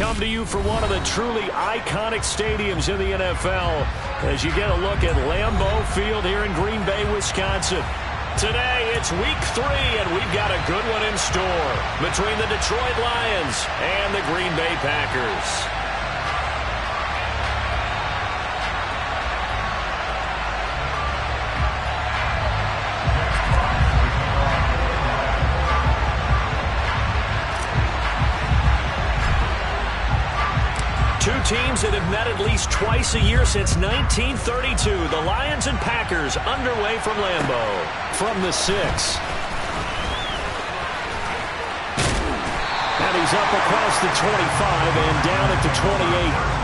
come to you from one of the truly iconic stadiums in the NFL as you get a look at Lambeau Field here in Green Bay, Wisconsin. Today, it's week 3, and we've got a good one in store between the Detroit Lions and the Green Bay Packers. Two teams that have met at least twice a year since 1932. The Lions and Packers underway from Lambeau. From the 6. And he's up across the 25 and down at the 28.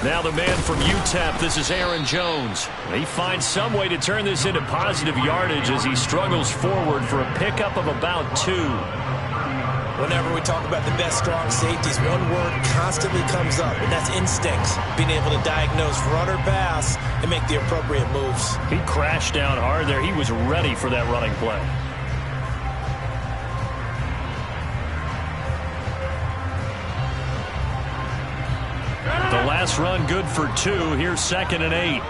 Now the man from UTEP, this is Aaron Jones. He finds some way to turn this into positive yardage as he struggles forward for a pickup of about 2. Whenever we talk about the best strong safeties, one word constantly comes up, and that's instincts. Being able to diagnose run or pass and make the appropriate moves. He crashed down hard there. He was ready for that running play. The last run good for 2. Here's 2nd and 8.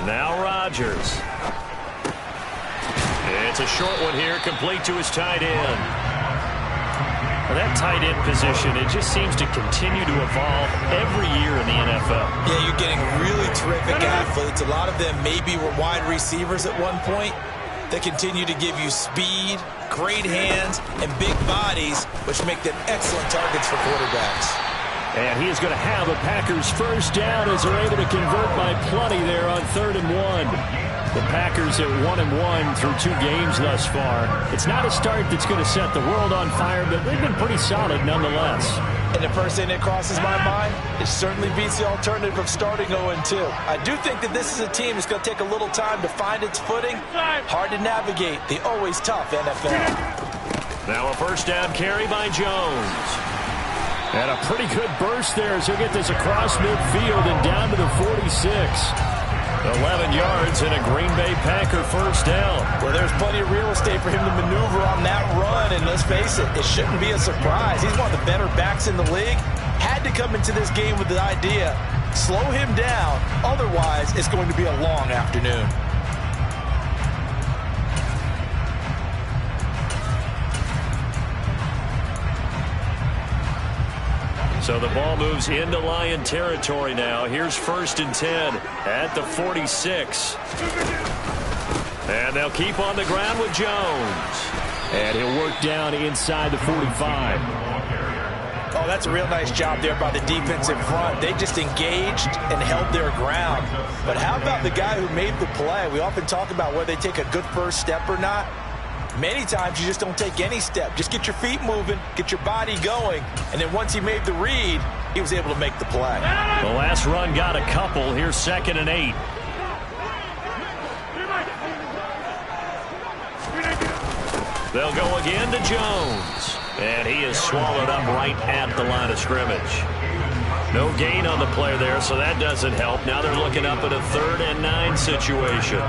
Now Rodgers. It's a short one here, complete to his tight end. That tight end position, it just seems to continue to evolve every year in the NFL. Yeah, you're getting really terrific athletes. A lot of them maybe were wide receivers at one point. They continue to give you speed, great hands, and big bodies, which make them excellent targets for quarterbacks. And he is going to have a Packers first down as they're able to convert by plenty there on 3rd and 1. The Packers at 1-1 through 2 games thus far. It's not a start that's going to set the world on fire, but they've been pretty solid nonetheless. And the first thing that crosses my mind, it certainly beats the alternative of starting 0-2. I do think that this is a team that's going to take a little time to find its footing. Hard to navigate the always tough NFL. Now a first down carry by Jones. And a pretty good burst there as he'll get this across midfield and down to the 46. 11 yards and a Green Bay Packer first down. Well, there's plenty of real estate for him to maneuver on that run, and let's face it, it shouldn't be a surprise. He's one of the better backs in the league. Had to come into this game with the idea, slow him down, otherwise it's going to be a long afternoon. So the ball moves into Lion territory now. Here's 1st and 10 at the 46. And they'll keep on the ground with Jones. And he'll work down inside the 45. Oh, that's a real nice job there by the defense in front. They just engaged and held their ground. But how about the guy who made the play? We often talk about whether they take a good first step or not. Many times you just don't take any step. Just get your feet moving, get your body going, and then once he made the read, he was able to make the play. The last run got a couple. Here's 2nd and 8. They'll go again to Jones. And he is swallowed up right at the line of scrimmage. No gain on the play there, so that doesn't help. Now they're looking up at a 3rd and 9 situation.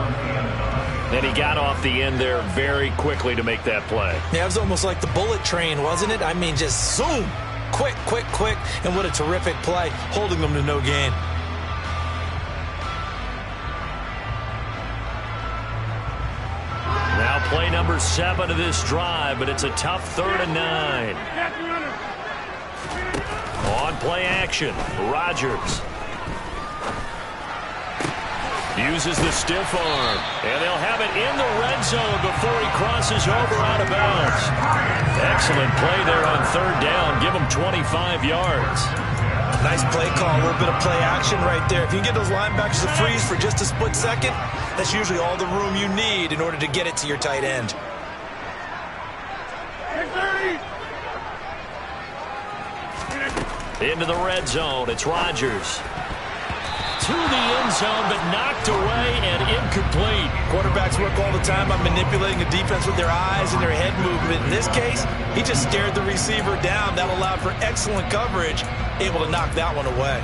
And he got off the end there very quickly to make that play. Yeah, it was almost like the bullet train, wasn't it? I mean, just zoom. Quick, quick, quick. And what a terrific play, holding them to no gain. Now play number 7 of this drive, but it's a tough 3rd and 9. On play action, Rodgers. Uses the stiff arm, and they'll have it in the red zone before he crosses over out of bounds. Excellent play there on 3rd down. Give him 25 yards. Nice play call, a little bit of play action right there. If you can get those linebackers to freeze for just a split second, that's usually all the room you need in order to get it to your tight end. Into the red zone. It's Rodgers. To the end zone, but knocked away and incomplete. Quarterbacks work all the time on manipulating the defense with their eyes and their head movement. In this case, he just stared the receiver down. That allowed for excellent coverage, able to knock that one away.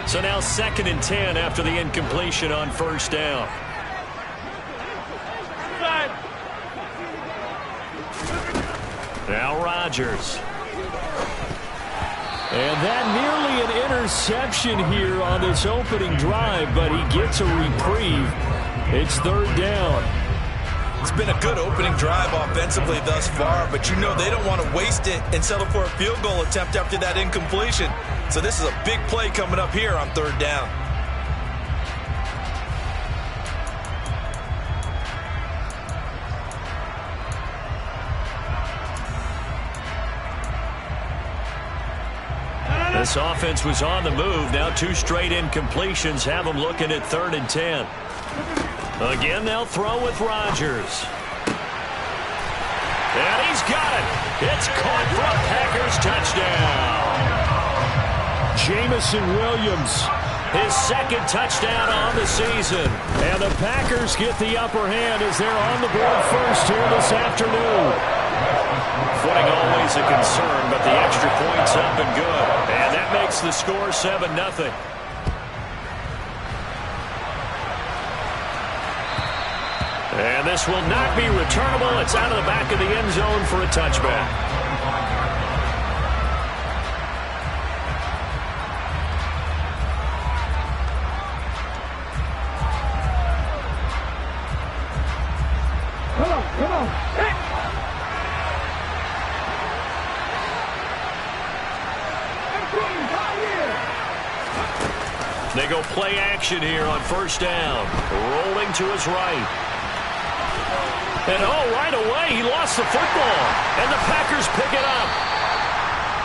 So now 2nd and 10 after the incompletion on 1st down. Now Rodgers. And that nearly an interception here on this opening drive, but he gets a reprieve. It's 3rd down. It's been a good opening drive offensively thus far, but you know they don't want to waste it and settle for a field goal attempt after that incompletion. So this is a big play coming up here on 3rd down. This offense was on the move. Now 2 straight incompletions have them looking at 3rd and 10. Again, they'll throw with Rodgers. And he's got it. It's caught for a Packers touchdown. Jamison Williams, His 2nd touchdown on the season. and the Packers get the upper hand as they're on the board first here this afternoon. Footing always a concern, but the extra point's up and good. And that makes the score 7-0. And this will not be returnable. It's out of the back of the end zone for a touchback. Come on. Hey. They go play action here on 1st down. Rolling to his right. And right away, he lost the football. And the Packers pick it up.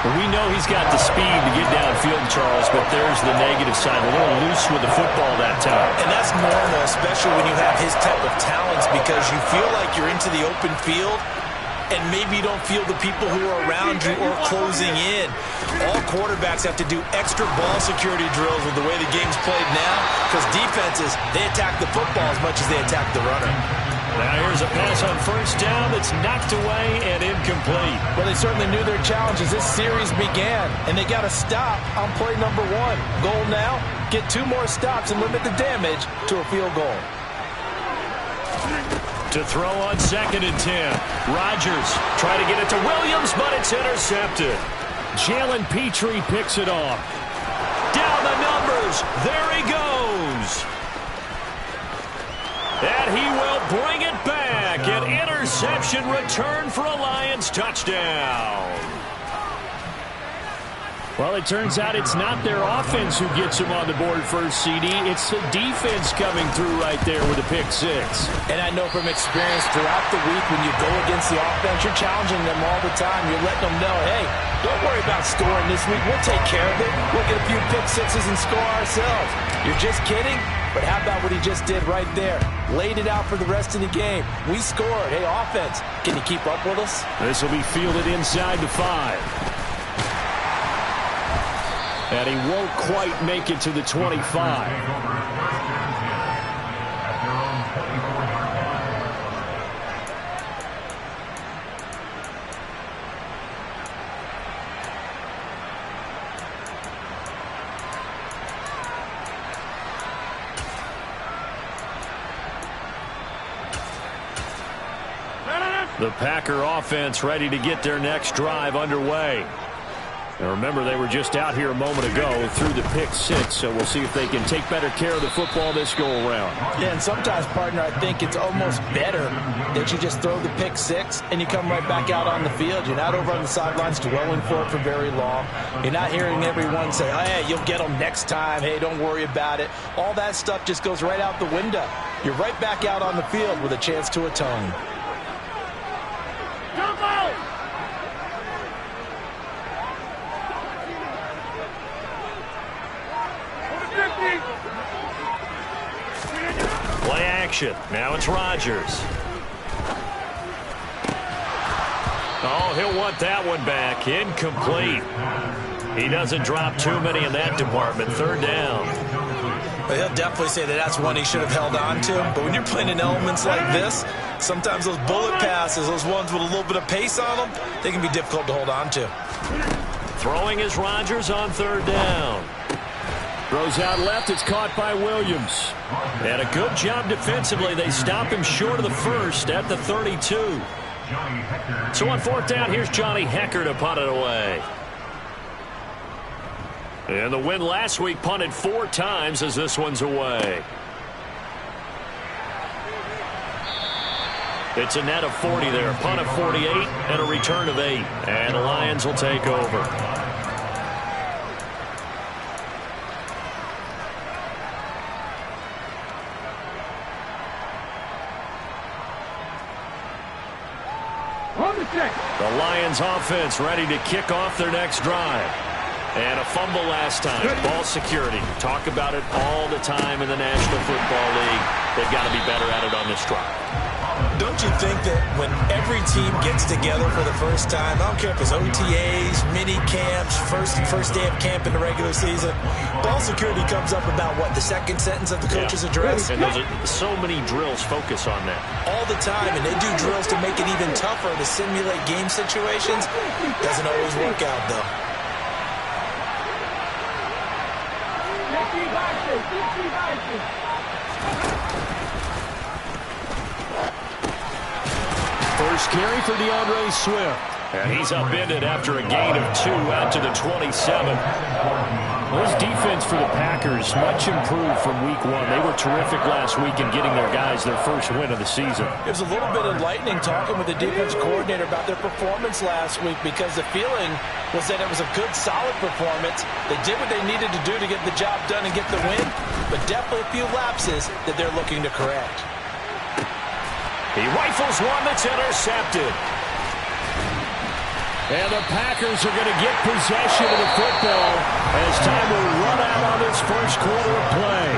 We know he's got the speed to get downfield, Charles, but there's the negative side. A little loose with the football that time. And that's normal, especially when you have his type of talents, because you feel like you're into the open field and maybe you don't feel the people who are around you or closing in. All quarterbacks have to do extra ball security drills with the way the game's played now, because defenses, they attack the football as much as they attack the runner. Now here's a pass on 1st down that's knocked away and incomplete. Well, they certainly knew their challenge as this series began, and they got to stop on play number 1. Goal now, get 2 more stops and limit the damage to a field goal. To throw on 2nd and 10. Rodgers trying to get it to Williams, but it's intercepted. Jalen Petrie picks it off. Down the numbers. There he goes. And he will bring it back. An interception return for a Lions touchdown. Well, it turns out it's not their offense who gets them on the board first, CD. It's the defense coming through right there with a pick 6. And I know from experience throughout the week when you go against the offense, you're challenging them all the time. You're letting them know, hey, don't worry about scoring this week. We'll take care of it. We'll get a few pick 6s and score ourselves. You're just kidding? But how about what he just did right there? Laid it out for the rest of the game. We scored. Hey, offense, can you keep up with us? This will be fielded inside the 5. And he won't quite make it to the 25. The Packer offense ready to get their next drive underway. And remember, they were just out here a moment ago through the pick 6, so we'll see if they can take better care of the football this go-around. Yeah, and sometimes, partner, I think it's almost better that you just throw the pick 6 and you come right back out on the field. You're not over on the sidelines dwelling for it for very long. You're not hearing everyone say, oh, hey, you'll get them next time. Hey, don't worry about it. All that stuff just goes right out the window. You're right back out on the field with a chance to atone. Play action. Now it's Rodgers. Oh, he'll want that one back. Incomplete. He doesn't drop too many in that department. Third down. But he'll definitely say that that's one he should have held on to. But when you're playing in elements like this, sometimes those bullet passes, those ones with a little bit of pace on them, they can be difficult to hold on to. Throwing is Rodgers on third down. Throws out left. It's caught by Williams. And a good job defensively. They stop him short of the first at the 32. So on fourth down, here's Johnny Hecker to punt it away. And the win last week punted 4 times as this one's away. It's a net of 40 there. Punt of 48 and a return of 8. And the Lions will take over. The Lions offense ready to kick off their next drive. And a fumble last time. Ball security. Talk about it all the time in the National Football League. They've got to be better at it on this drive. Don't you think that when every team gets together for the first time, I don't care if it's OTAs, mini camps, first day of camp in the regular season, ball security comes up about, what, the second sentence of the coach's address? And there's so many drills focus on that. All the time, and they do drills to make it even tougher to simulate game situations. Doesn't always work out, though. First carry for DeAndre Swift. And he's upended after a gain of 2 out to the 27. Well, this defense for the Packers much improved from week 1. They were terrific last week in getting their guys their first win of the season. It was a little bit enlightening talking with the defense coordinator about their performance last week, because the feeling was that it was a good, solid performance. They did what they needed to do to get the job done and get the win, but definitely a few lapses that they're looking to correct. He rifles one that's intercepted. And the Packers are going to get possession of the football as time will run out on this first quarter of play.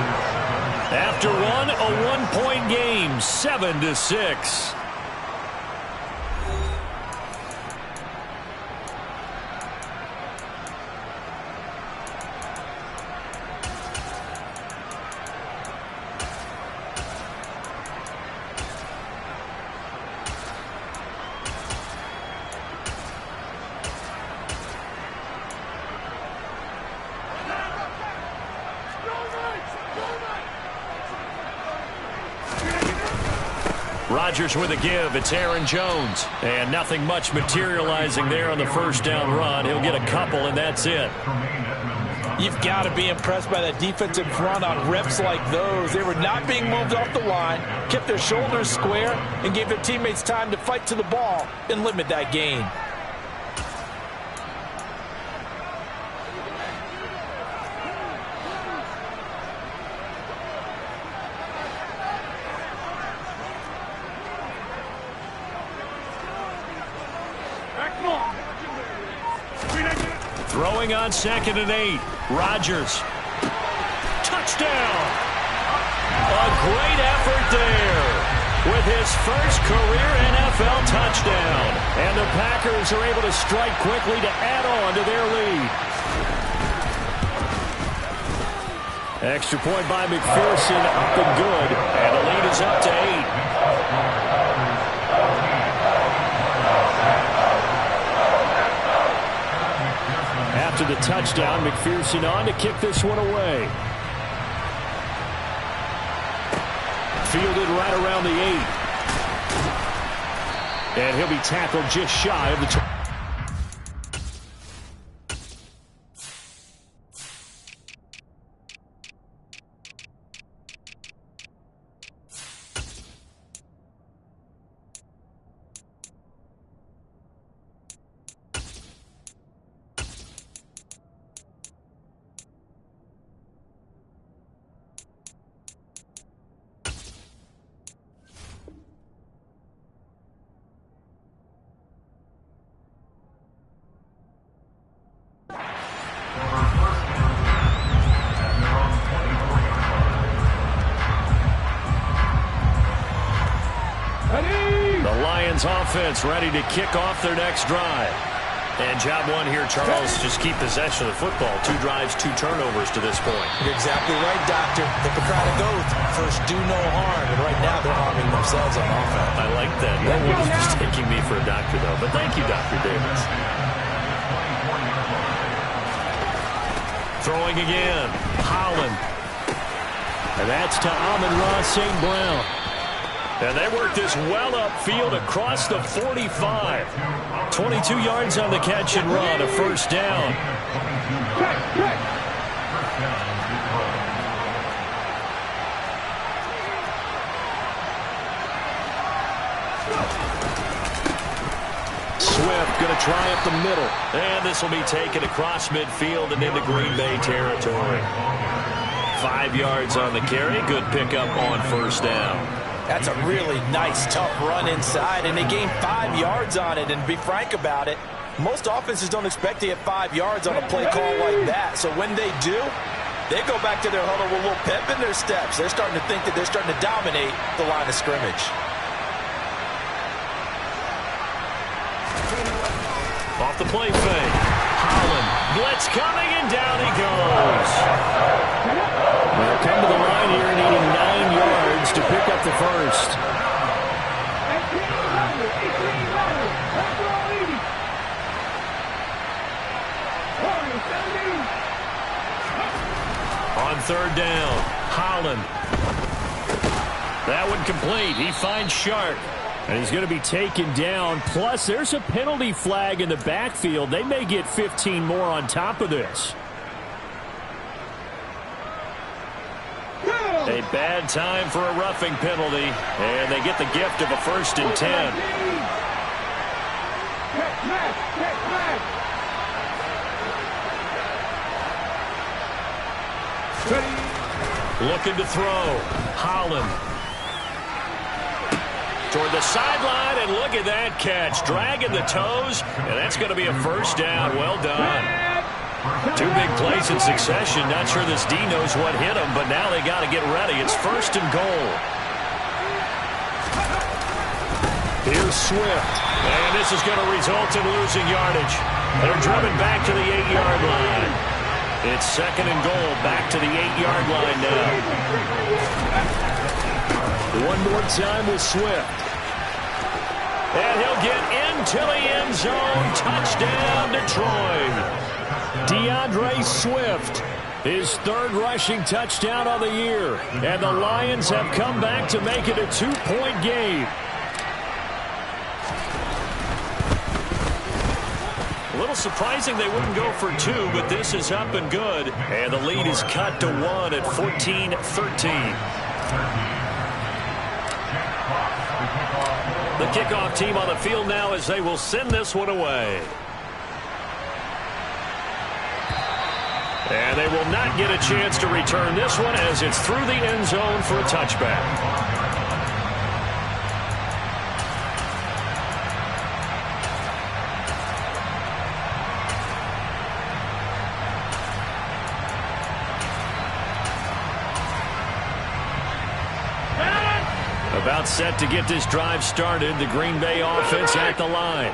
After one, a one-point game, 7-6. Rodgers with a give. It's Aaron Jones. And nothing much materializing there on the first down run. He'll get a couple, and that's it. You've got to be impressed by that defensive front on reps like those. They were not being moved off the line, kept their shoulders square, and gave their teammates time to fight to the ball and limit that gain. Throwing on 2nd and 8. Rodgers. Touchdown. A great effort there with his first career NFL touchdown. And the Packers are able to strike quickly to add on to their lead. Extra point by McPherson, up and good. And the lead is up to 8. After the touchdown, McPherson on to kick this one away. Fielded right around the 8. And he'll be tackled just shy of the 20. Offense ready to kick off their next drive. And job one here, Charles, just keep possession of the football. 2 drives, 2 turnovers to this point. You're exactly right, Doctor. Hippocratic oath. First, do no harm. And right now, they're harming themselves on offense. I like that. No one is mistaking me for a doctor, though. But thank you, Dr. Davis. Throwing again. Holland. And that's to Amon-Ra St. Brown. And they work this well upfield across the 45. 22 yards on the catch and run, a first down. Swift going to try up the middle. And this will be taken across midfield and into Green Bay territory. 5 yards on the carry. Good pickup on first down. That's a really nice, tough run inside, and they gained 5 yards on it. And to be frank about it, most offenses don't expect to get 5 yards on a play call like that. So when they do, they go back to their huddle with a little pep in their steps. They're starting to think that they're starting to dominate the line of scrimmage. Off the play fake. Holland. Blitz coming, and down he goes. They'll come to the line here needing 9 yards to pick up the first. On third down, Holland. That one complete. He finds Sharp. And he's going to be taken down. Plus, there's a penalty flag in the backfield. They may get 15 more on top of this. A bad time for a roughing penalty, and they get the gift of a 1st and 10. Looking to throw. Holland. Toward the sideline, and look at that catch. Dragging the toes, and that's going to be a first down. Well done. 2 big plays in succession. Not sure this D knows what hit him, but now they got to get ready. It's 1st and goal. Here's Swift. And this is going to result in losing yardage. They're driven back to the 8-yard line. It's 2nd and goal, back to the 8-yard line now. One more time with Swift. And he'll get into the end zone. Touchdown, Detroit. DeAndre Swift, his 3rd rushing touchdown of the year. And the Lions have come back to make it a 2-point game. A little surprising they wouldn't go for 2, but this is up and good. And the lead is cut to 1 at 14-13. The kickoff team on the field now as they will send this one away. And they will not get a chance to return this one as it's through the end zone for a touchback. About set to get this drive started. The Green Bay offense at the line.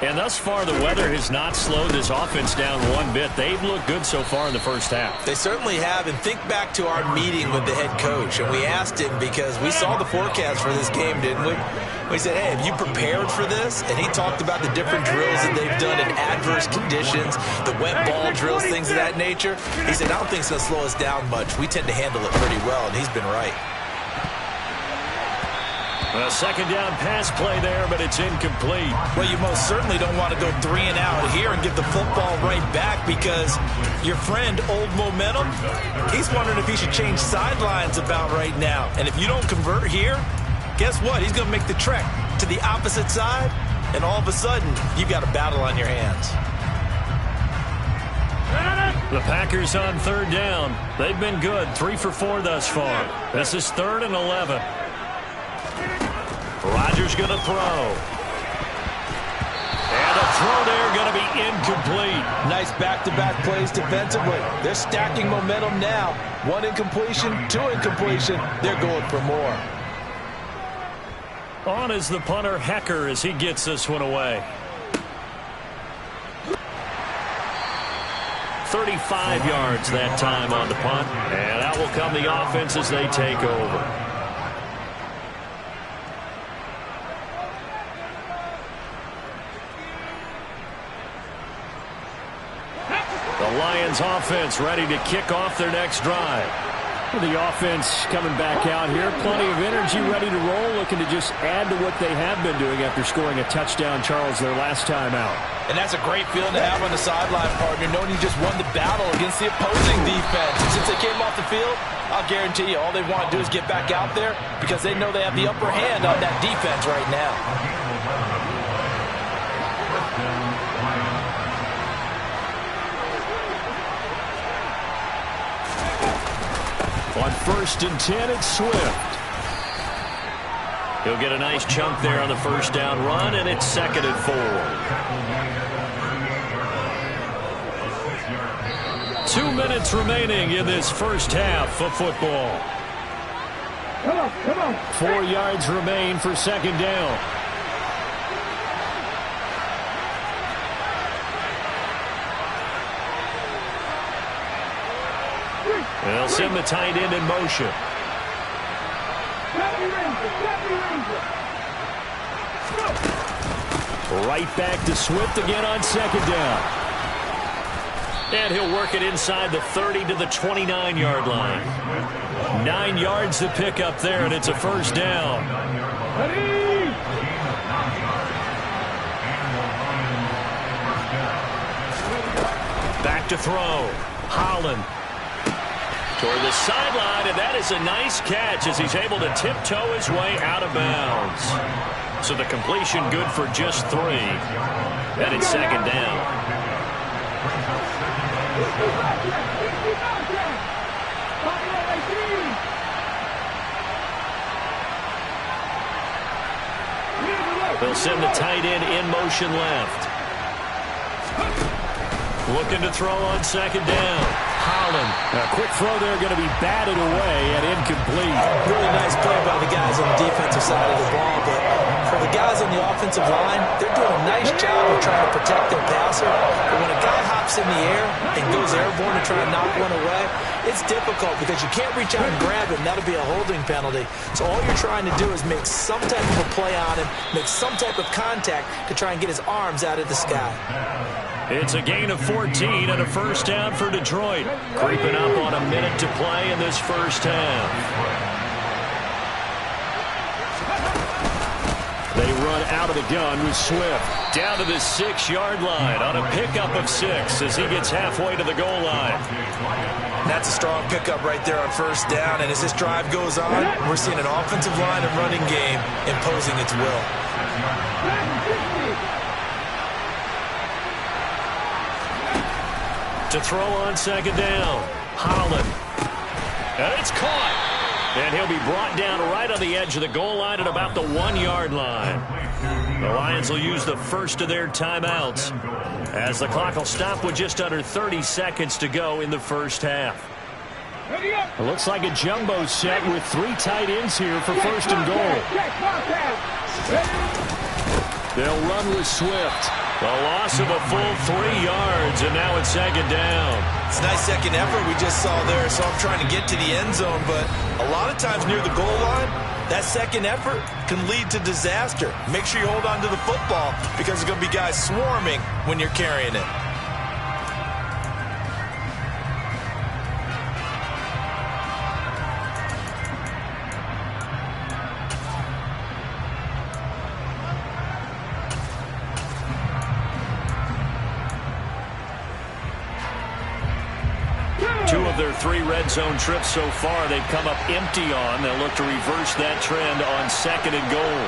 And thus far, the weather has not slowed this offense down one bit. They've looked good so far in the first half. They certainly have. And think back to our meeting with the head coach. And we asked him because we saw the forecast for this game, didn't we? We said, hey, have you prepared for this? And he talked about the different drills that they've done in adverse conditions, the wet ball drills, things of that nature. He said, I don't think it's going to slow us down much. We tend to handle it pretty well, and he's been right. A 2nd down pass play there, but it's incomplete. Well, you most certainly don't want to go 3 and out here and give the football right back because your friend, Old Momentum, he's wondering if he should change sidelines about right now. And if you don't convert here, guess what? He's going to make the trek to the opposite side, and all of a sudden, you've got a battle on your hands. The Packers on 3rd down. They've been good, 3 for 4 thus far. This is 3rd and 11. Rodgers going to throw. And a throw there going to be incomplete. Nice back-to-back plays defensively. They're stacking momentum now. 1 incompletion, 2 incompletion. They're going for more. On is the punter, Hecker, as he gets this one away. 35 yards that time on the punt. And out will come the offense as they take over. The Lions offense ready to kick off their next drive. The offense coming back out here. Plenty of energy, ready to roll, looking to just add to what they have been doing after scoring a touchdown, Charles, their last time out. And that's a great feeling to have on the sideline, partner, knowing you just won the battle against the opposing defense. And since they came off the field, I'll guarantee you all they want to do is get back out there because they know they have the upper hand on that defense right now. On 1st and 10, it's Swift. He'll get a nice chunk there on the first down run, and it's 2nd and 4. 2 minutes remaining in this first half of football. Come on. 4 yards remain for 2nd down. They'll send the tight end in motion. Right back to Swift again on 2nd down. And he'll work it inside the 30 to the 29-yard line. 9 yards to pick up there, and it's a first down. Back to throw. Holland. Toward the sideline, and that is a nice catch as he's able to tiptoe his way out of bounds. So the completion good for just 3. And it's 2nd down. They'll send the tight end in motion left. Looking to throw on 2nd down. Holland. A quick throw there, going to be batted away and incomplete. Really nice play by the guys on the defensive side of the ball, but for the guys on the offensive line, they're doing a nice job of trying to protect their passer. But when a guy hops in the air and goes airborne to try and knock one away, it's difficult because you can't reach out and grab him. That'll be a holding penalty. So all you're trying to do is make some type of a play on him, make some type of contact to try and get his arms out of the sky. It's a gain of 14 and a first down for Detroit. Creeping up on a minute to play in this first half. They run out of the gun with Swift. Down to the 6-yard line on a pickup of 6 as he gets halfway to the goal line. That's a strong pickup right there on first down. And as this drive goes on, we're seeing an offensive line and running game imposing its will. To throw on 2nd down. Holland. And it's caught. And he'll be brought down right on the edge of the goal line at about the 1-yard line. The Lions will use the first of their timeouts as the clock will stop with just under 30 seconds to go in the first half. It looks like a jumbo set with 3 tight ends here for 1st and goal. They'll run with Swift. The loss of a full 3 yards, and now it's 2nd down. It's a nice second effort we just saw there, so I'm trying to get to the end zone, but a lot of times near the goal line, that second effort can lead to disaster. Make sure you hold on to the football because there's going to be guys swarming when you're carrying it. Their 3 red zone trips so far, they've come up empty on. They'll look to reverse that trend on 2nd and goal.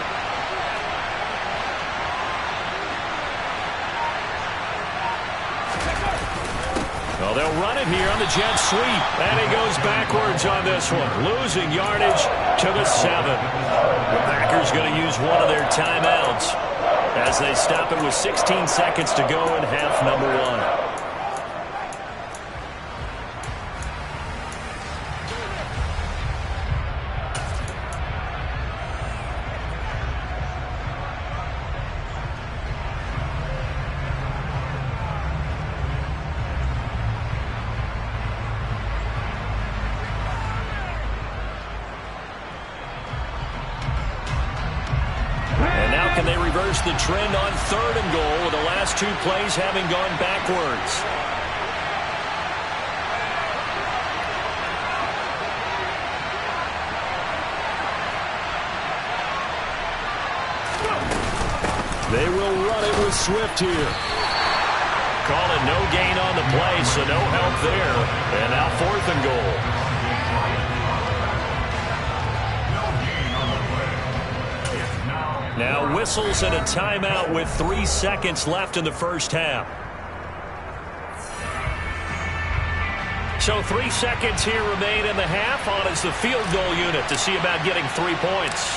Well, they'll run it here on the jet sweep, and he goes backwards on this one, losing yardage to the 7. The Packers going to use one of their timeouts as they stop it with 16 seconds to go in half number 1. Can they reverse the trend on 3rd and goal with the last 2 plays having gone backwards? They will run it with Swift here. Call it no gain on the play, so no help there. And now 4th and goal. Now whistles and a timeout with 3 seconds left in the first half. So 3 seconds here remain in the half. On is the field goal unit to see about getting 3 points.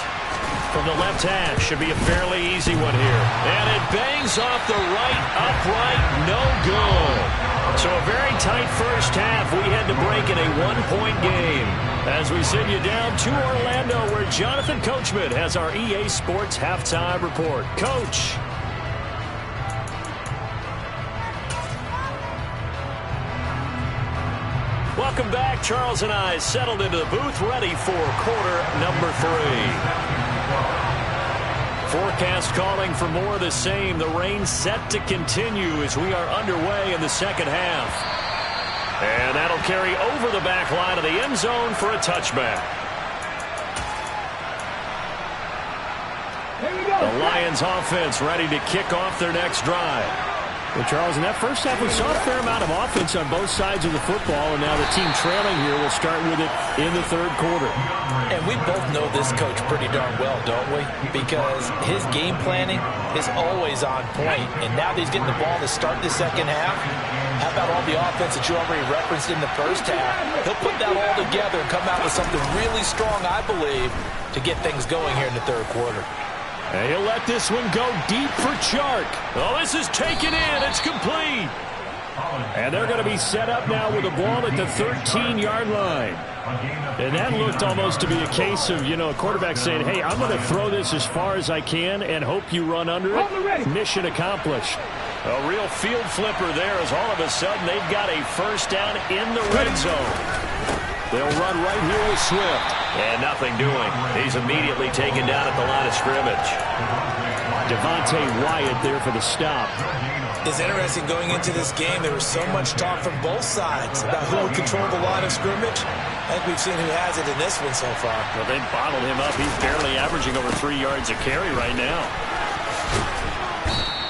From the left hash, should be a fairly easy one here. And it bangs off the right upright, no good. So a very tight first half. We had to break in a 1-point game. As we send you down to Orlando, where Jonathan Coachman has our EA Sports Halftime Report. Coach. Welcome back. Charles and I settled into the booth, ready for quarter number 3. Forecast calling for more of the same. The rain set to continue as we are underway in the second half. And that'll carry over the back line of the end zone for a touchback. The Lions offense ready to kick off their next drive. Well, Charles, in that first half, we saw a fair amount of offense on both sides of the football, and now the team trailing here will start with it in the 3rd quarter. And we both know this coach pretty darn well, don't we? Because his game planning is always on point, and now that he's getting the ball to start the second half, how about all the offense that you already referenced in the first half? He'll put that all together and come out with something really strong, I believe, to get things going here in the 3rd quarter. And he'll let this one go deep for Chark. Oh, this is taken in. It's complete. And they're going to be set up now with a ball at the 13-yard line. And that looked almost to be a case of, a quarterback saying, hey, I'm going to throw this as far as I can and hope you run under it. Mission accomplished. A real field flipper there as all of a sudden they've got a first down in the red zone. They'll run right here with Swift. And nothing doing. He's immediately taken down at the line of scrimmage. Devontae Wyatt there for the stop. It's interesting going into this game. There was so much talk from both sides about who would control the line of scrimmage. I think we've seen who has it in this one so far. Well, they bottled him up. He's barely averaging over 3 yards a carry right now.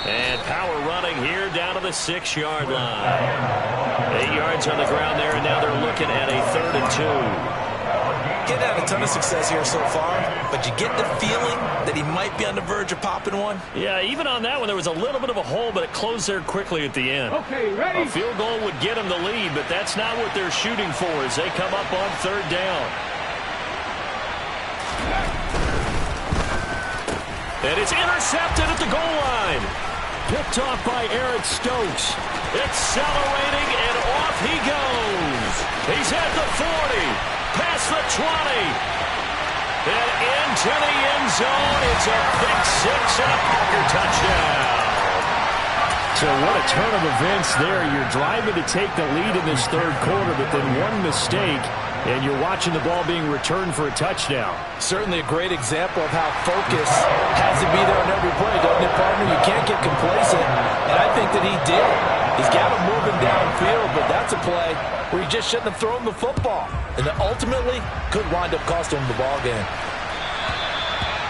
And power running here down to the 6-yard line. 8 yards on the ground there, and now they're looking at a 3rd and 2. Getting had a ton of success here so far, but you get the feeling that he might be on the verge of popping one. Yeah, even on that one, there was a little bit of a hole, but it closed there quickly at the end. Okay, ready? A field goal would get him the lead, but that's not what they're shooting for as they come up on 3rd down. And it's intercepted at the goal line. Picked off by Eric Stokes. Accelerating, and off he goes. He's at the 40. Past the 20. And into the end zone. It's a pick 6 and a Packer touchdown. So what a turn of events there. You're driving to take the lead in this 3rd quarter, but then one mistake, and you're watching the ball being returned for a touchdown. Certainly a great example of how focus has to be there on every play, doesn't it, partner? You can't get complacent, and I think that he did. He's got him moving downfield, but that's a play where he just shouldn't have thrown the football. And ultimately, could wind up costing him the ball game.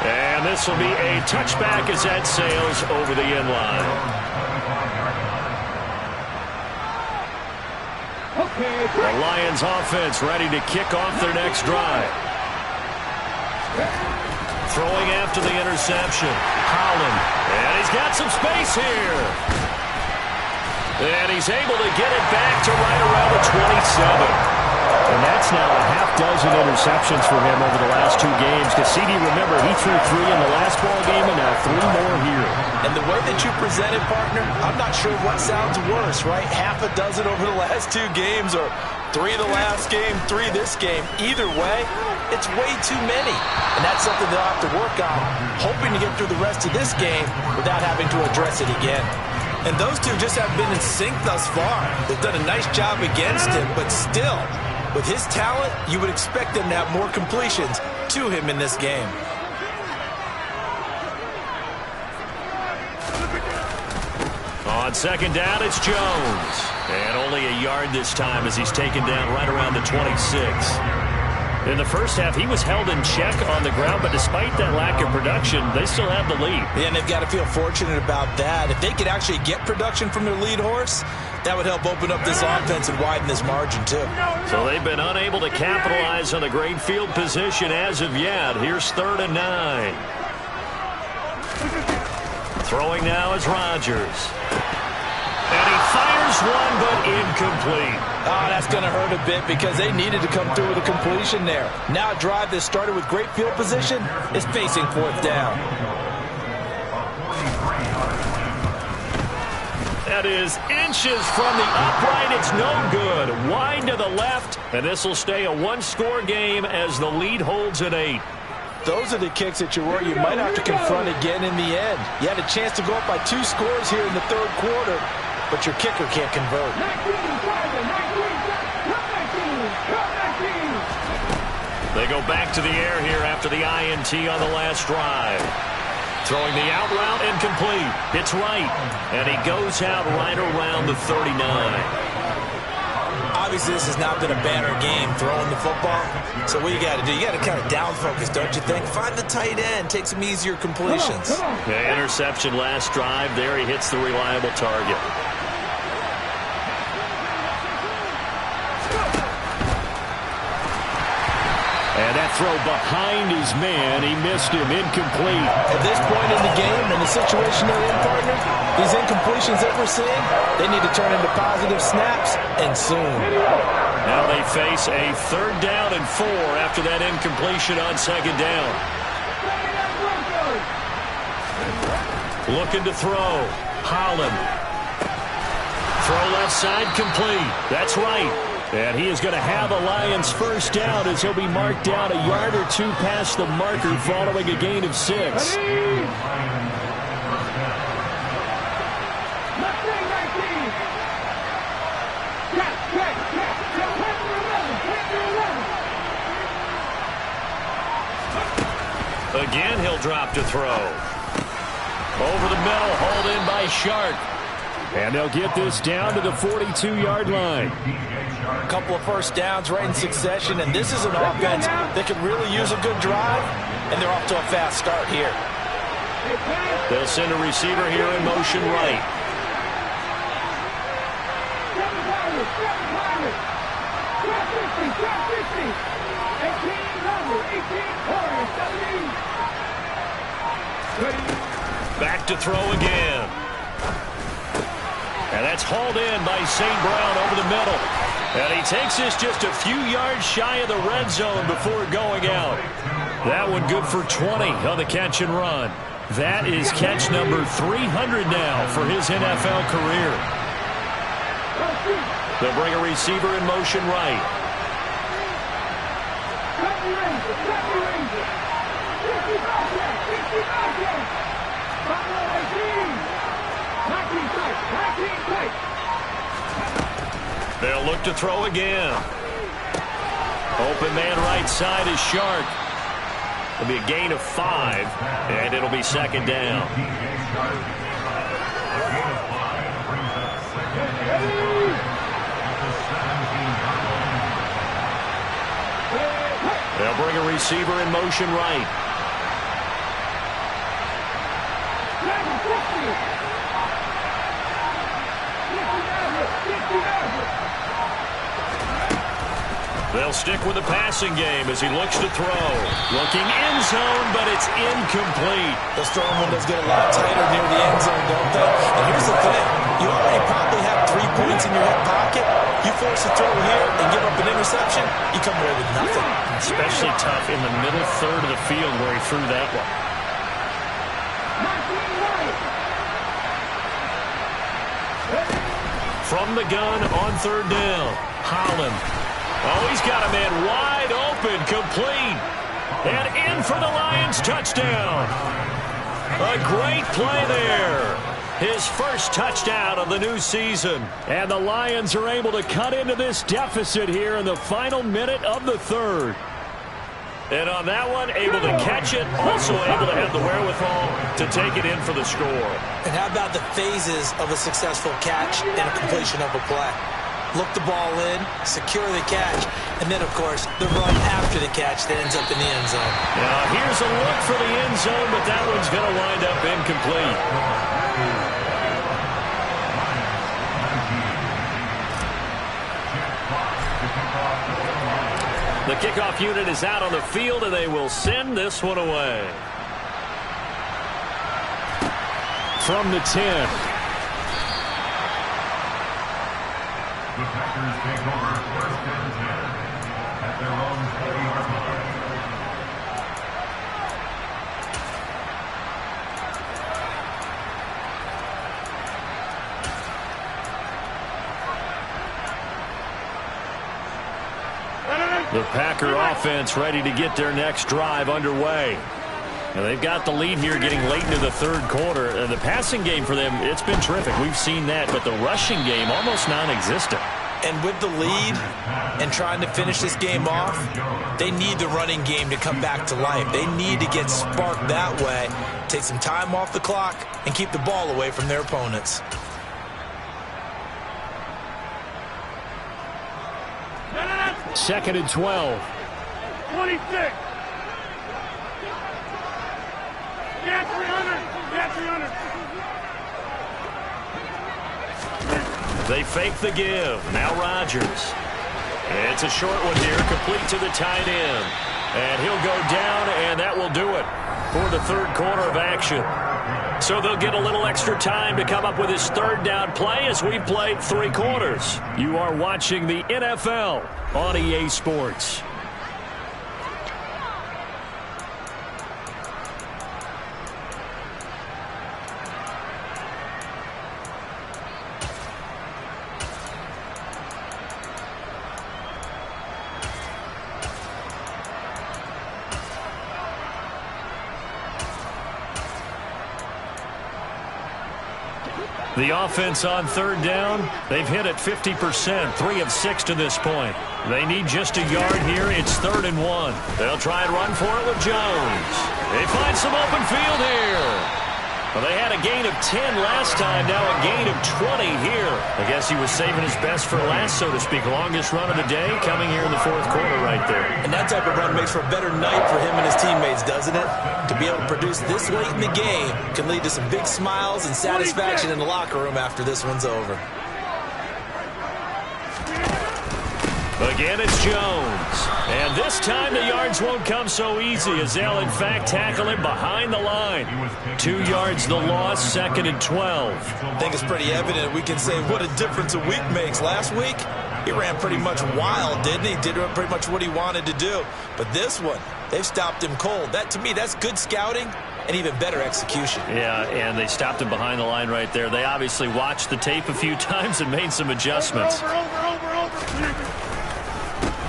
And this will be a touchback as that sails over the end line. The Lions offense ready to kick off their next drive. Throwing after the interception. Holland. And he's got some space here. And he's able to get it back to right around the 27. And that's now a half-dozen interceptions for him over the last 2 games. Because CD, remember, he threw 3 in the last ball game and now 3 more here. And the way that you presented, partner, I'm not sure what sounds worse, right? Half a dozen over the last 2 games or 3 the last game, 3 this game. Either way, it's way too many. And that's something they'll have to work on, hoping to get through the rest of this game without having to address it again. And those two just have been in sync thus far. They've done a nice job against him, but still, with his talent, you would expect them to have more completions to him in this game. On second down, it's Jones. And only a yard this time as he's taken down right around the 26. In the first half, he was held in check on the ground, but despite that lack of production, they still have the lead. Yeah, and they've got to feel fortunate about that. If they could actually get production from their lead horse, that would help open up this offense and widen this margin, too. So they've been unable to capitalize on the great field position as of yet. Here's 3rd and 9. Throwing now is Rodgers. And he fires one, but incomplete. Oh, that's going to hurt a bit because they needed to come through with a completion there. Now a drive that started with great field position is facing 4th down. That is inches from the upright. It's no good. Wide to the left, and this will stay a one-score game as the lead holds at 8. Those are the kicks that you worry you might have to confront again in the end. You had a chance to go up by 2 scores here in the 3rd quarter, but your kicker can't convert. They go back to the air here after the INT on the last drive. Throwing the out route incomplete. It's right, and he goes out right around the 39. Obviously, this has not been a banner game throwing the football. So what you got to do, you got to kind of down focus, don't you think? Find the tight end, take some easier completions. Yeah, interception last drive. There he hits the reliable target. And that throw behind his man, he missed him, incomplete. At this point in the game, in the situation they're in, partner, these incompletions that we're seeing, they need to turn into positive snaps, and soon. Now they face a 3rd down and 4 after that incompletion on 2nd down. Looking to throw. Holland. Throw left side complete. That's right. And he is going to have a Lions 1st down as he'll be marked down a yard or 2 past the marker following a gain of 6. Again, he'll drop to throw. Over the middle, hauled in by Sharp. And they'll get this down to the 42-yard line. A couple of 1st downs right in succession, and this is an offense that could really use a good drive, and they're off to a fast start here. They'll send a receiver here in motion right. Back to throw again. And that's hauled in by St. Brown over the middle. And he takes this just a few yards shy of the red zone before going out. That one good for 20 on the catch and run. That is catch number 300 now for his NFL career. They'll bring a receiver in motion right. They'll look to throw again. Open man right side is Shark. It'll be a gain of 5, and it'll be 2nd down. They'll bring a receiver in motion right. They'll stick with the passing game as he looks to throw. Looking end zone, but it's incomplete. Those throwing windows get a lot tighter near the end zone, don't they? And here's the thing. You already probably have 3 points in your hip pocket. You force a throw here and give up an interception, you come away with nothing. Especially tough in the middle third of the field where he threw that one. From the gun on 3rd down. Holland. Oh, he's got a man wide open, complete. And in for the Lions touchdown. A great play there. His first touchdown of the new season. And the Lions are able to cut into this deficit here in the final minute of the 3rd. And on that one, able to catch it, also able to have the wherewithal to take it in for the score. And how about the phases of a successful catch and a completion of a play? Look the ball in, secure the catch, and then, of course, the run after the catch that ends up in the end zone. Now, here's a look for the end zone, but that one's going to wind up incomplete. The kickoff unit is out on the field, and they will send this one away. From the 10. The Packers take over 1st and 10 at their own 40-yard line. The Packer offense ready to get their next drive underway. And they've got the lead here getting late into the third quarter. And the passing game for them, it's been terrific. We've seen that. But the rushing game, almost non-existent. And with the lead and trying to finish this game off, they need the running game to come back to life. They need to get sparked that way, take some time off the clock, and keep the ball away from their opponents. Second and 12. 26. Get 300. Get 300. They fake the give. Now Rodgers. It's a short one here, complete to the tight end. And he'll go down, and that will do it for the third quarter of action. So they'll get a little extra time to come up with his third down play as we played 3 quarters. You are watching the NFL on EA Sports. The offense on third down, they've hit it 50%, 3 of 6 to this point. They need just a yard here. It's 3rd and 1. They'll try and run for it with Jones. They find some open field here. Well, they had a gain of 10 last time, now a gain of 20 here. I guess he was saving his best for last, so to speak. Longest run of the day coming here in the fourth quarter right there. And that type of run makes for a better night for him and his teammates, doesn't it? To be able to produce this late in the game can lead to some big smiles and satisfaction in the locker room after this one's over. Again, it's Jones. And this time the yards won't come so easy as they'll, in fact, tackle him behind the line. 2 yards the loss, 2nd and 12. I think it's pretty evident. We can say what a difference a week makes. Last week, he ran pretty much wild, didn't he? Did pretty much what he wanted to do. But this one, they've stopped him cold. That, to me, that's good scouting and even better execution. Yeah, and they stopped him behind the line right there. They obviously watched the tape a few times and made some adjustments.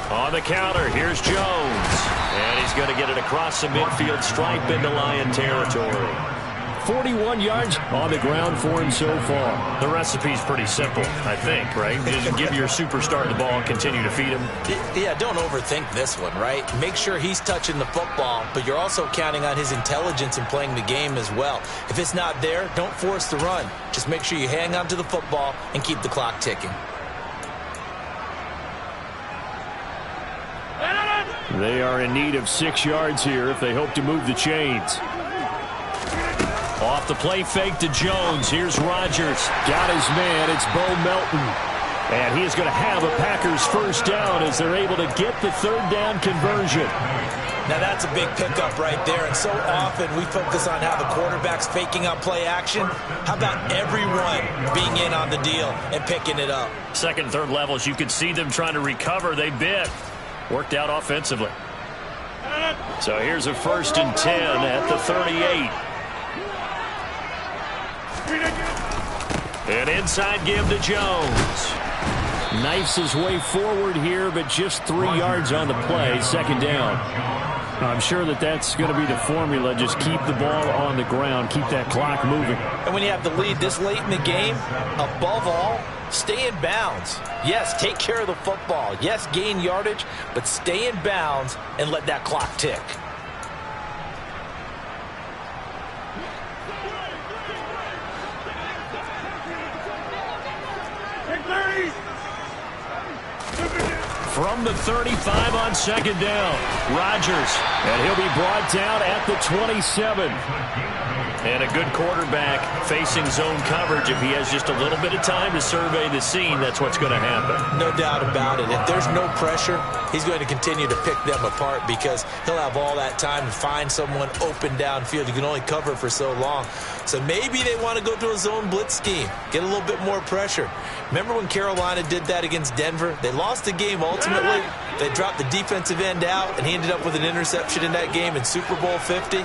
On the counter, here's Jones. And he's going to get it across the midfield stripe into Lion territory. 41 yards on the ground for him so far. The recipe's pretty simple, I think, right? Just give your superstar the ball and continue to feed him. Yeah, don't overthink this one, right? Make sure he's touching the football, but you're also counting on his intelligence in playing the game as well. If it's not there, don't force the run. Just make sure you hang on to the football and keep the clock ticking. They are in need of 6 yards here if they hope to move the chains. Off the play fake to Jones. Here's Rodgers. Got his man. It's Bo Melton. And he is going to have a Packers first down as they're able to get the third down conversion. Now that's a big pickup right there, and so often we focus on how the quarterback's faking out play action. How about everyone being in on the deal and picking it up? Second, third levels, you could see them trying to recover. They bit. Worked out offensively. So here's a 1st and 10 at the 38. An inside give to Jones. Knifes his way forward here, but just 3 yards on the play. 2nd down. I'm sure that's going to be the formula. Just keep the ball on the ground. Keep that clock moving. And when you have the lead this late in the game, above all, stay in bounds. Yes, take care of the football. Yes, gain yardage, but stay in bounds and let that clock tick. From the 35 on second down, Rodgers, and he'll be brought down at the 27. And a good quarterback facing zone coverage. If he has just a little bit of time to survey the scene, that's what's going to happen. No doubt about it. If there's no pressure, he's going to continue to pick them apart because he'll have all that time to find someone open downfield. You can only cover for so long. So maybe they want to go to a zone blitz scheme, get a little bit more pressure. Remember when Carolina did that against Denver? They lost the game ultimately. They dropped the defensive end out, and he ended up with an interception in that game in Super Bowl 50.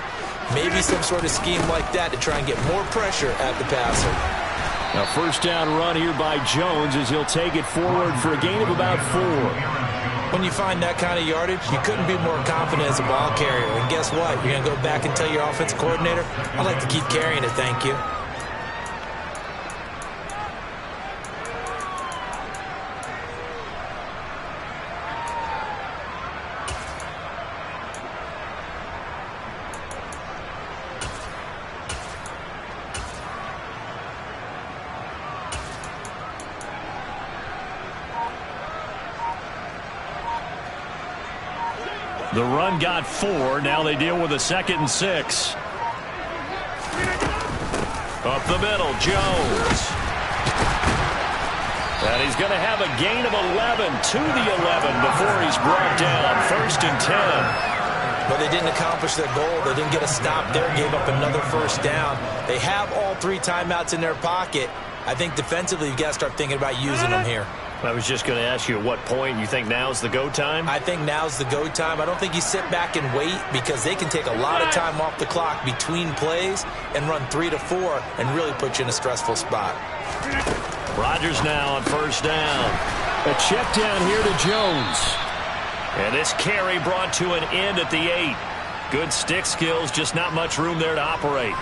Maybe some sort of scheme like that to try and get more pressure at the passer. Now first down run here by Jones as he'll take it forward for a gain of about 4. When you find that kind of yardage, you couldn't be more confident as a ball carrier. And guess what? You're going to go back and tell your offensive coordinator, I'd like to keep carrying it, thank you. The run got 4. Now they deal with a 2nd and 6. Up the middle, Jones. And he's going to have a gain of 11 to the 11 before he's brought down. 1st and 10. But they didn't accomplish their goal. They didn't get a stop there, gave up another first down. They have all 3 timeouts in their pocket. I think defensively you've got to start thinking about using them here. I was just going to ask you at what point you think now's the go time? I think now's the go time. I don't think you sit back and wait because they can take a lot of time off the clock between plays and run 3 to 4 and really put you in a stressful spot. Rodgers now on first down. A check down here to Jones. And this carry brought to an end at the 8. Good stick skills, just not much room there to operate.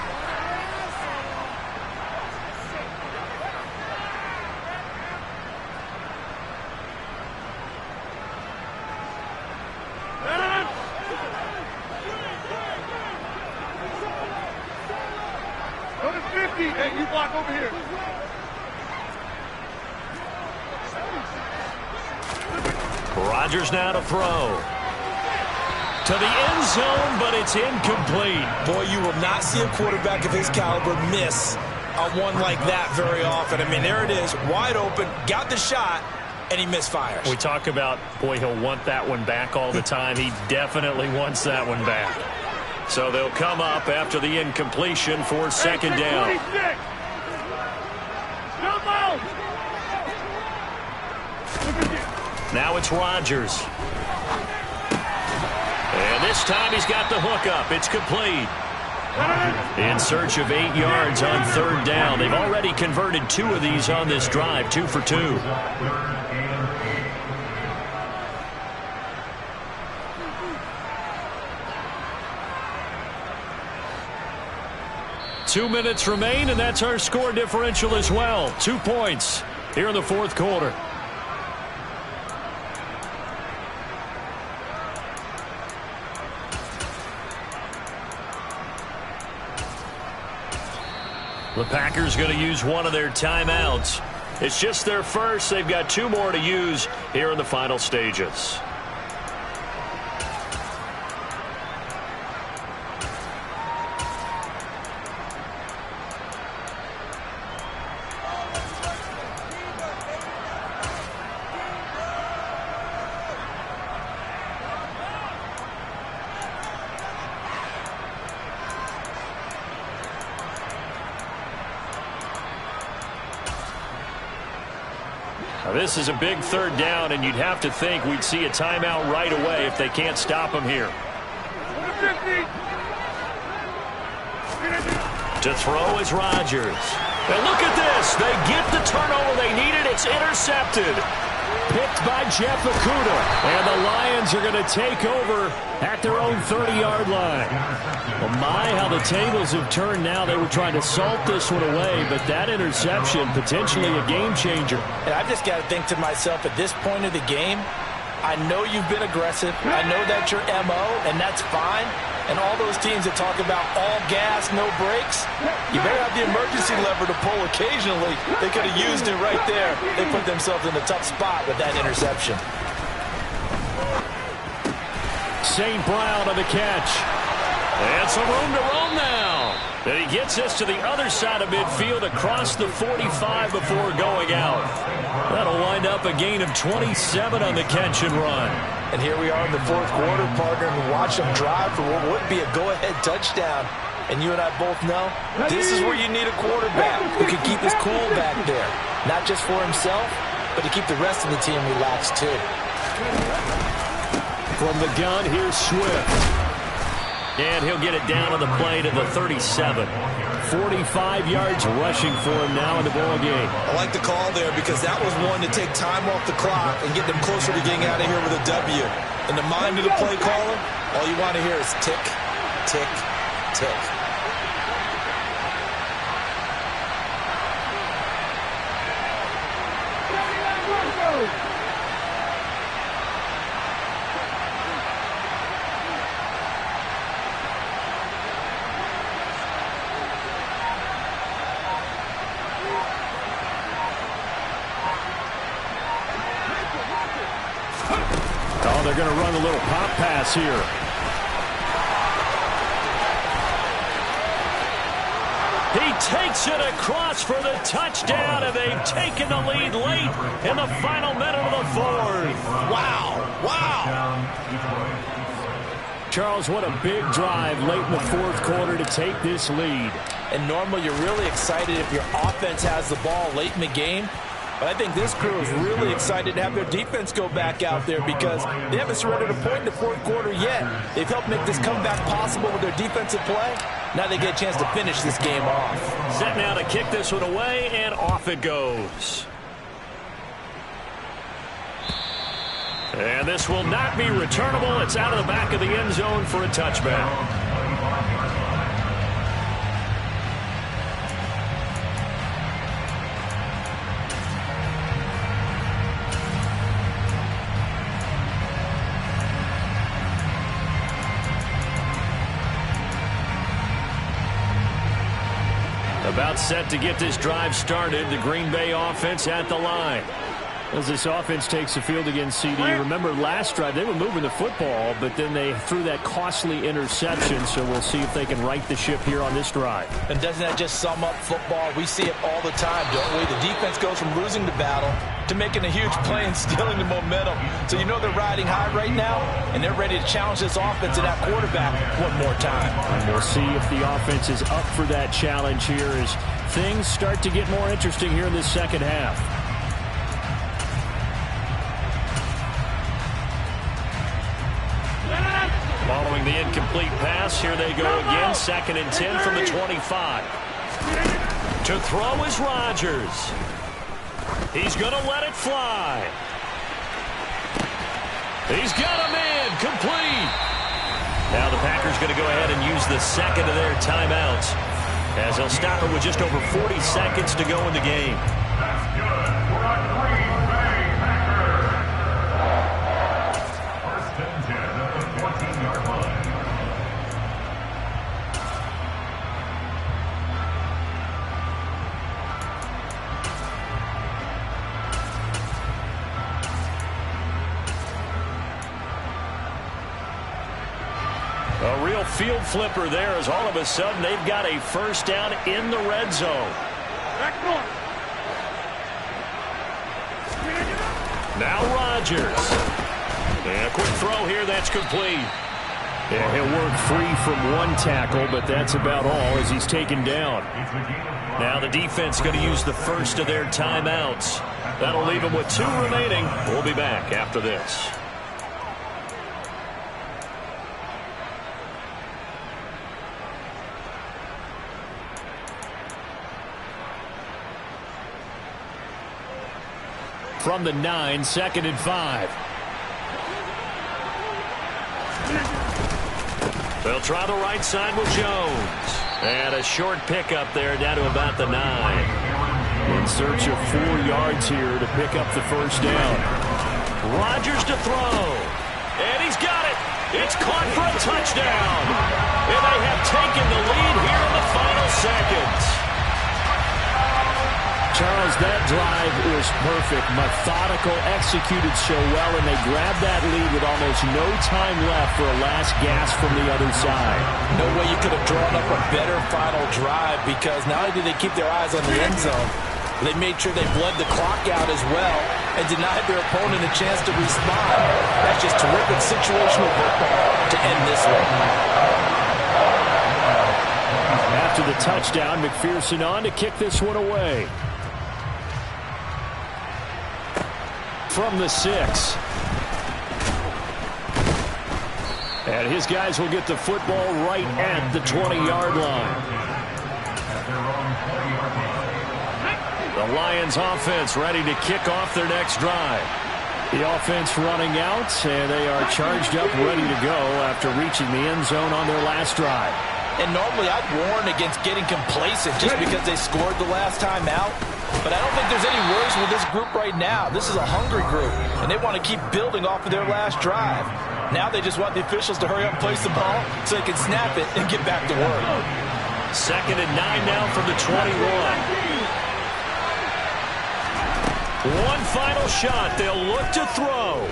Hey, you block over here. Rodgers now to throw. To the end zone, but it's incomplete. Boy, you will not see a quarterback of his caliber miss on one like that very often. I mean, there it is, wide open, got the shot, and he misfires. We talk about, boy, he'll want that one back all the time. He definitely wants that one back. So they'll come up after the incompletion for 2nd down. Now it's Rodgers. And this time he's got the hook up. It's complete. In search of 8 yards on 3rd down. They've already converted 2 of these on this drive, 2 for 2. 2 minutes remain, and that's our score differential as well. 2 points here in the 4th quarter. The Packers going to use one of their timeouts. It's just their first. They've got 2 more to use here in the final stages. Now, this is a big 3rd down, and you'd have to think we'd see a timeout right away if they can't stop him here. To throw is Rodgers. And look at this. They get the turnover they needed. It's intercepted. Picked by Jeff Okudah. And the Lions are going to take over at their own 30-yard line. Well, my, how the tables have turned now. They were trying to salt this one away, but that interception, potentially a game changer. And I've just got to think to myself, at this point of the game, I know you've been aggressive. I know that's your MO, and that's fine. And all those teams that talk about all gas, no brakes, you better have the emergency lever to pull occasionally. They could have used it right there. They put themselves in a tough spot with that interception. St. Brown on the catch. And some room to roam now. And he gets this to the other side of midfield across the 45 before going out. That'll wind up a gain of 27 on the catch and run. And here we are in the fourth quarter, partner, and watch them drive for what would be a go-ahead touchdown. And you and I both know this is where you need a quarterback who can keep his cool back there. Not just for himself, but to keep the rest of the team relaxed too. From the gun, here's Swift. And he'll get it down on the play to the 37. 45 yards rushing for him now in the ball game. I like the call there because that was one to take time off the clock and get them closer to getting out of here with a W. In the mind of the play caller, all you want to hear is tick, tick, tick. They're going to run a little pop pass here. He takes it across for the touchdown, and they've taken the lead late in the final minute of the fourth. Wow. Charles, what a big drive late in the fourth quarter to take this lead. And normally you're really excited if your offense has the ball late in the game. But I think this crew is really excited to have their defense go back out there because they haven't surrendered a point in the fourth quarter yet. They've helped make this comeback possible with their defensive play. Now they get a chance to finish this game off. Set now to kick this one away, and off it goes. And this will not be returnable. It's out of the back of the end zone for a touchback. About set to get this drive started. The Green Bay offense at the line. As this offense takes the field against CD, remember last drive they were moving the football, but then they threw that costly interception, so we'll see if they can right the ship here on this drive. And doesn't that just sum up football? We see it all the time, don't we? The defense goes from losing the battle to making a huge play and stealing the momentum. So you know they're riding high right now, and they're ready to challenge this offense and that quarterback one more time. And we'll see if the offense is up for that challenge here as things start to get more interesting here in this second half. Following the incomplete pass, here they go again. 2nd and 10 from the 25. To throw is Rodgers. He's going to let it fly. He's got a man complete. Now the Packers going to go ahead and use the second of their timeouts as they'll stop it with just over 40 seconds to go in the game. That's good for a Green Bay Packers. First and 10 at the 14-yard line. A real field flipper there as all of a sudden they've got a first down in the red zone. Now Rodgers. And a quick throw here that's complete. Yeah, he'll work free from one tackle, but that's about all as he's taken down. Now the defense going to use the first of their timeouts. That'll leave them with 2 remaining. We'll be back after this. From the 9, 2nd and 5. They'll try the right side with Jones. And a short pickup there down to about the 9. In search of 4 yards here to pick up the first down. Rodgers to throw. And he's got it. It's caught for a touchdown. And they have taken the lead here in the final seconds. Charles, that drive was perfect. Methodical, executed so well, and they grabbed that lead with almost no time left for a last gasp from the other side. No way you could have drawn up a better final drive, because not only did they keep their eyes on the end zone, they made sure they bled the clock out as well and denied their opponent a chance to respond. That's just terrific situational football to end this one. After the touchdown, McPherson on to kick this one away. From the 6. And his guys will get the football right at the 20-yard line. The Lions offense ready to kick off their next drive. The offense running out, and they are charged up, ready to go after reaching the end zone on their last drive. And normally I'd warn against getting complacent just because they scored the last time out. But I don't think there's any worries with this group right now. This is a hungry group, and they want to keep building off of their last drive. Now they just want the officials to hurry up and place the ball so they can snap it and get back to work. 2nd and 9 now from the 21. One final shot. They'll look to throw.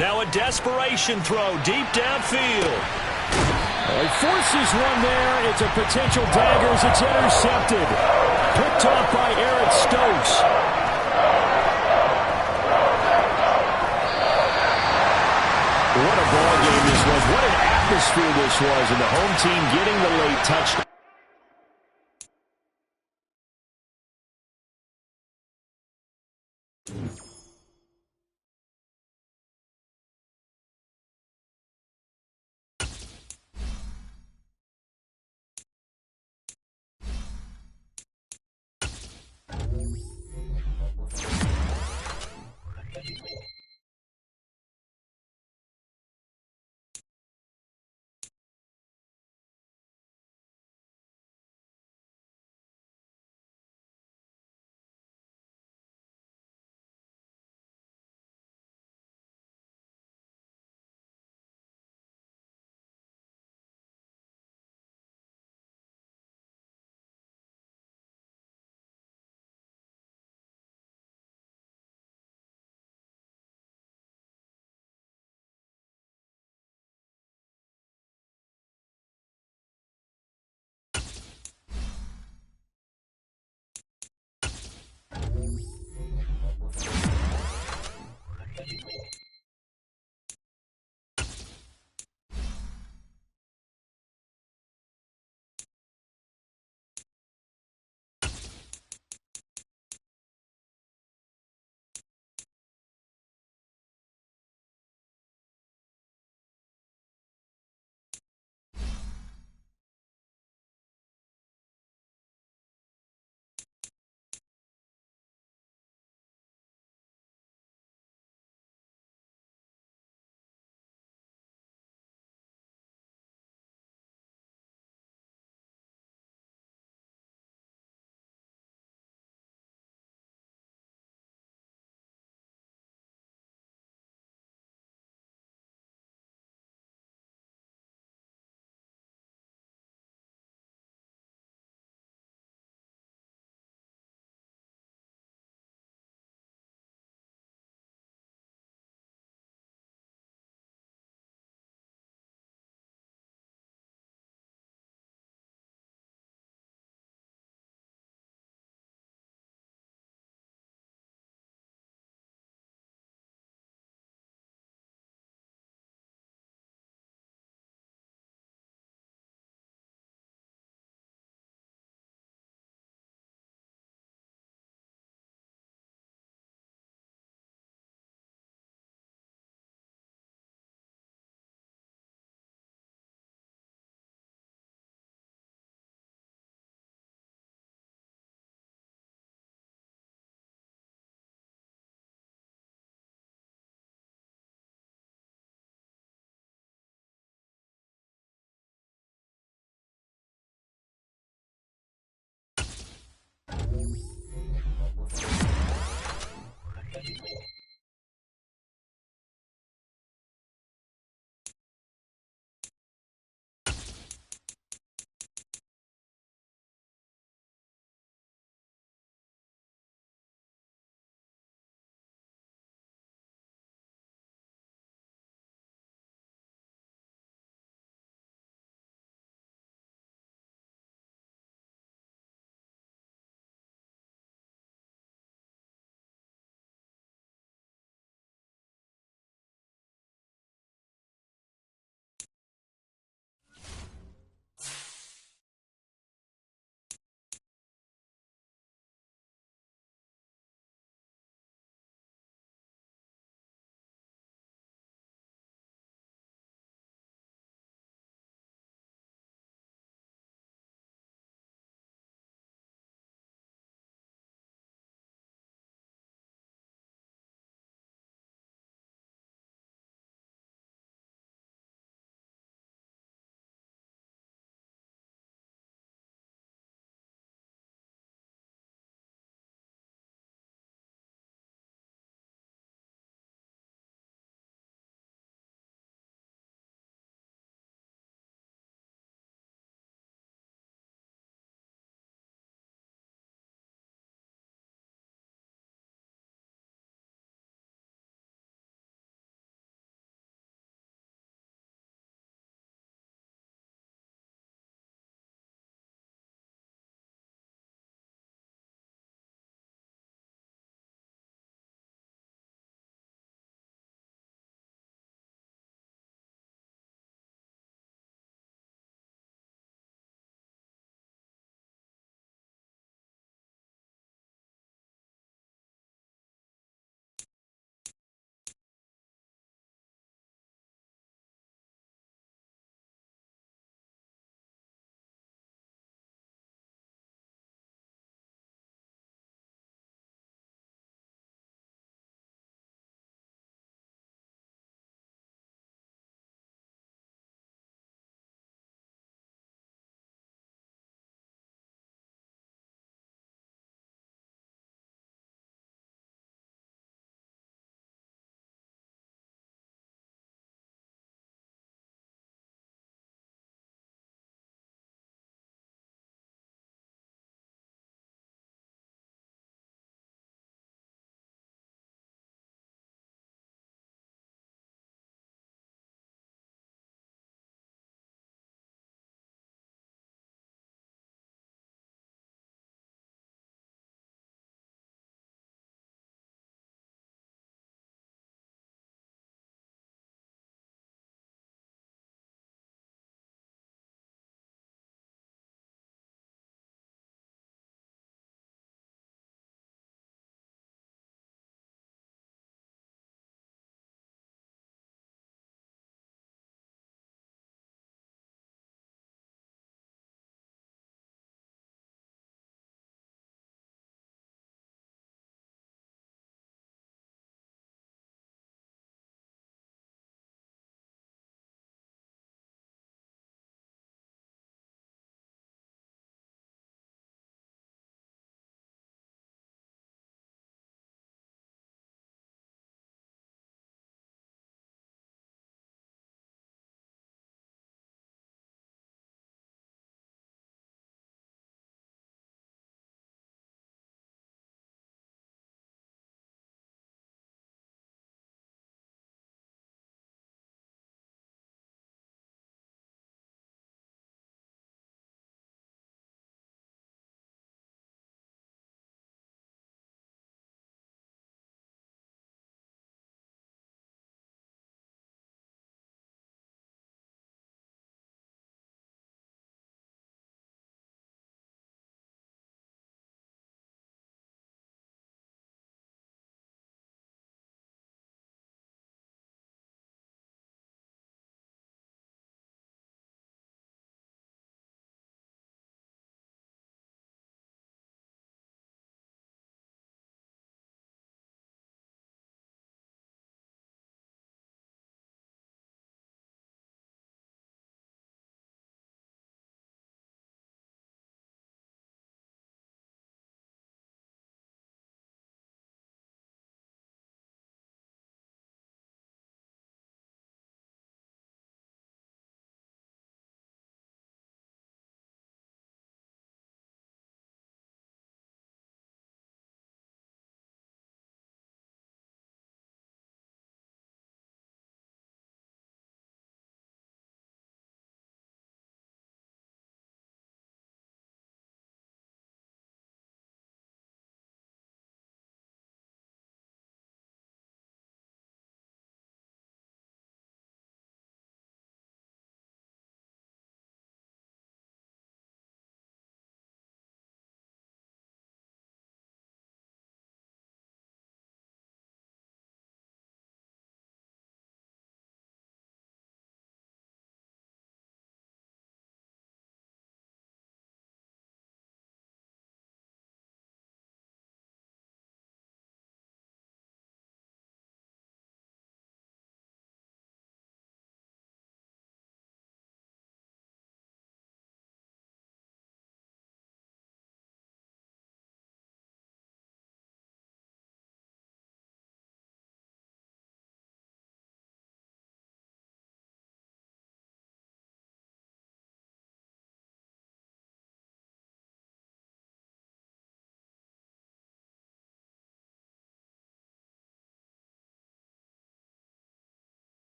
Now a desperation throw deep downfield. He forces one there. It's a potential dagger as it's intercepted. Picked off by Eric Stokes. What a ball game this was. What an atmosphere this was. And the home team getting the late touchdown.